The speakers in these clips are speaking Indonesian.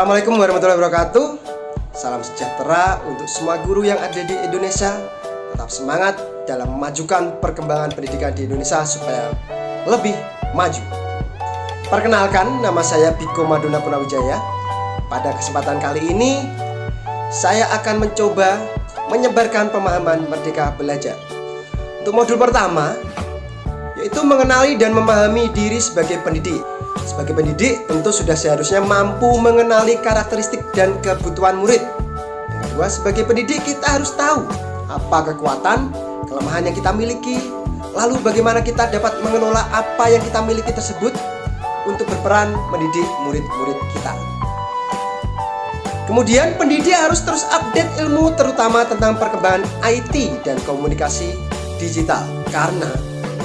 Assalamualaikum warahmatullahi wabarakatuh. Salam sejahtera untuk semua guru yang ada di Indonesia. Tetap semangat dalam memajukan perkembangan pendidikan di Indonesia supaya lebih maju. Perkenalkan, nama saya Biko Maduna Punawijaya. Pada kesempatan kali ini saya akan mencoba menyebarkan pemahaman Merdeka Belajar. Untuk modul pertama, yaitu mengenali dan memahami diri sebagai pendidik. Sebagai pendidik, tentu sudah seharusnya mampu mengenali karakteristik dan kebutuhan murid. Yang kedua, sebagai pendidik kita harus tahu apa kekuatan, kelemahan yang kita miliki, lalu bagaimana kita dapat mengelola apa yang kita miliki tersebut untuk berperan mendidik murid-murid kita. Kemudian pendidik harus terus update ilmu terutama tentang perkembangan IT dan komunikasi digital. Karena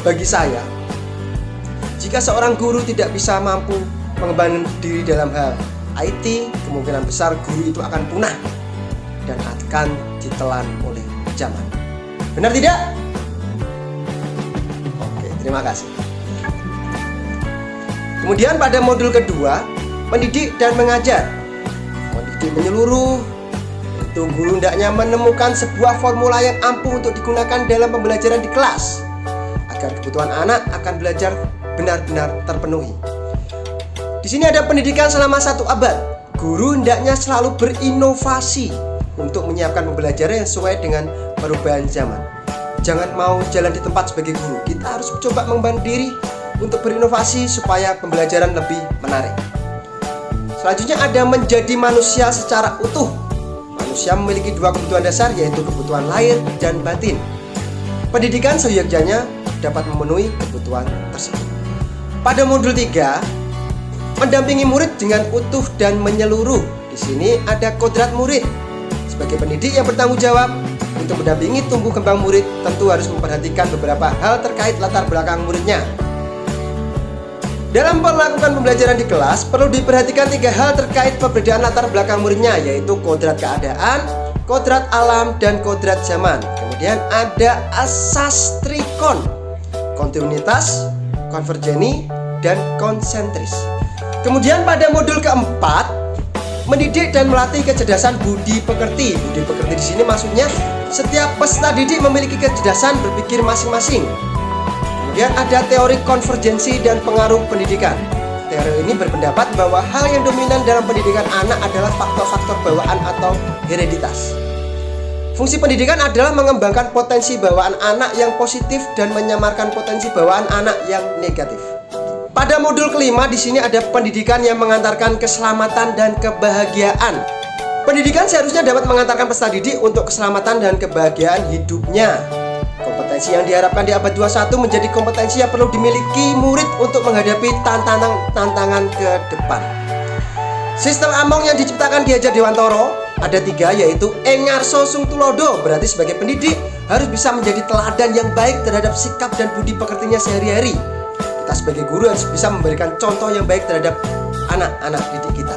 bagi saya, jika seorang guru tidak bisa mampu mengembangkan diri dalam hal IT, kemungkinan besar guru itu akan punah dan akan ditelan oleh zaman. Benar tidak? Oke, terima kasih. Kemudian pada modul kedua, mendidik dan mengajar. Mendidik menyeluruh, itu guru hendaknya menemukan sebuah formula yang ampuh untuk digunakan dalam pembelajaran di kelas, agar kebutuhan anak akan belajar benar-benar terpenuhi. Di sini ada pendidikan selama 1 abad. Guru hendaknya selalu berinovasi untuk menyiapkan pembelajaran yang sesuai dengan perubahan zaman. Jangan mau jalan di tempat sebagai guru. Kita harus coba mengembangkan diri untuk berinovasi supaya pembelajaran lebih menarik. Selanjutnya ada menjadi manusia secara utuh. Manusia memiliki 2 kebutuhan dasar, yaitu kebutuhan lahir dan batin. Pendidikan seyogyanya dapat memenuhi kebutuhan tersebut. Pada modul 3, mendampingi murid dengan utuh dan menyeluruh. Di sini ada kodrat murid. Sebagai pendidik yang bertanggung jawab untuk mendampingi tumbuh kembang murid, tentu harus memperhatikan beberapa hal terkait latar belakang muridnya. Dalam melakukan pembelajaran di kelas, perlu diperhatikan 3 hal terkait perbedaan latar belakang muridnya, yaitu kodrat keadaan, kodrat alam, dan kodrat zaman. Kemudian ada asas trikon, kontinuitas, konvergeni, dan konsentris. Kemudian pada modul keempat, mendidik dan melatih kecerdasan budi pekerti. Budi pekerti di sini maksudnya setiap peserta didik memiliki kecerdasan berpikir masing-masing. Kemudian ada teori konvergensi dan pengaruh pendidikan. Teori ini berpendapat bahwa hal yang dominan dalam pendidikan anak adalah faktor-faktor bawaan atau hereditas. Fungsi pendidikan adalah mengembangkan potensi bawaan anak yang positif dan menyamarkan potensi bawaan anak yang negatif. Pada modul kelima di sini ada pendidikan yang mengantarkan keselamatan dan kebahagiaan. Pendidikan seharusnya dapat mengantarkan peserta didik untuk keselamatan dan kebahagiaan hidupnya. Kompetensi yang diharapkan di abad 21 menjadi kompetensi yang perlu dimiliki murid untuk menghadapi tantangan ke depan. Sistem Among yang diciptakan Ki Hajar Dewantoro ada 3, yaitu Engarso Sung Tulodo. Berarti sebagai pendidik harus bisa menjadi teladan yang baik terhadap sikap dan budi pekertinya sehari-hari. Kita sebagai guru harus bisa memberikan contoh yang baik terhadap anak-anak didik kita.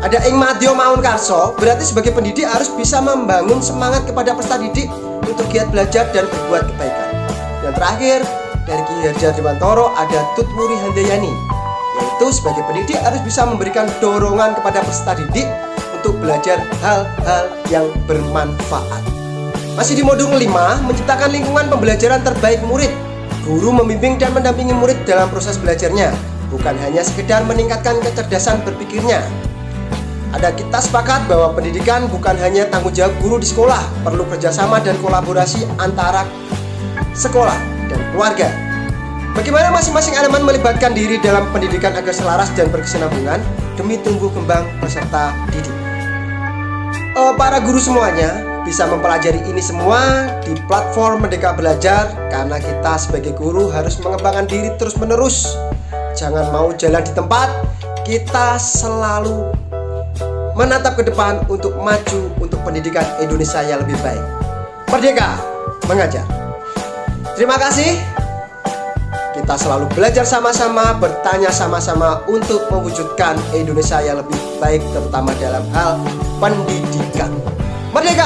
Ada Ing Madyo Maun Karso. Berarti sebagai pendidik harus bisa membangun semangat kepada peserta didik untuk giat belajar dan berbuat kebaikan. Yang terakhir dari Ki Hajar Dewantoro ada Tutwuri Handayani, yaitu sebagai pendidik harus bisa memberikan dorongan kepada peserta didik untuk belajar hal-hal yang bermanfaat. Masih di modul 5, menciptakan lingkungan pembelajaran terbaik murid. Guru membimbing dan mendampingi murid dalam proses belajarnya, bukan hanya sekedar meningkatkan kecerdasan berpikirnya. Kita sepakat bahwa pendidikan bukan hanya tanggung jawab guru di sekolah, perlu kerjasama dan kolaborasi antara sekolah dan keluarga. Bagaimana masing-masing elemen melibatkan diri dalam pendidikan agar selaras dan berkesinambungan demi tumbuh kembang peserta didik. Para guru semuanya bisa mempelajari ini semua di platform Merdeka Belajar, karena kita sebagai guru harus mengembangkan diri terus-menerus. Jangan mau jalan di tempat, kita selalu menatap ke depan untuk maju untuk pendidikan Indonesia yang lebih baik. Merdeka mengajar. Terima kasih. Kita selalu belajar sama-sama, bertanya sama-sama untuk mewujudkan Indonesia yang lebih baik, terutama dalam hal pendidikan. Merdeka!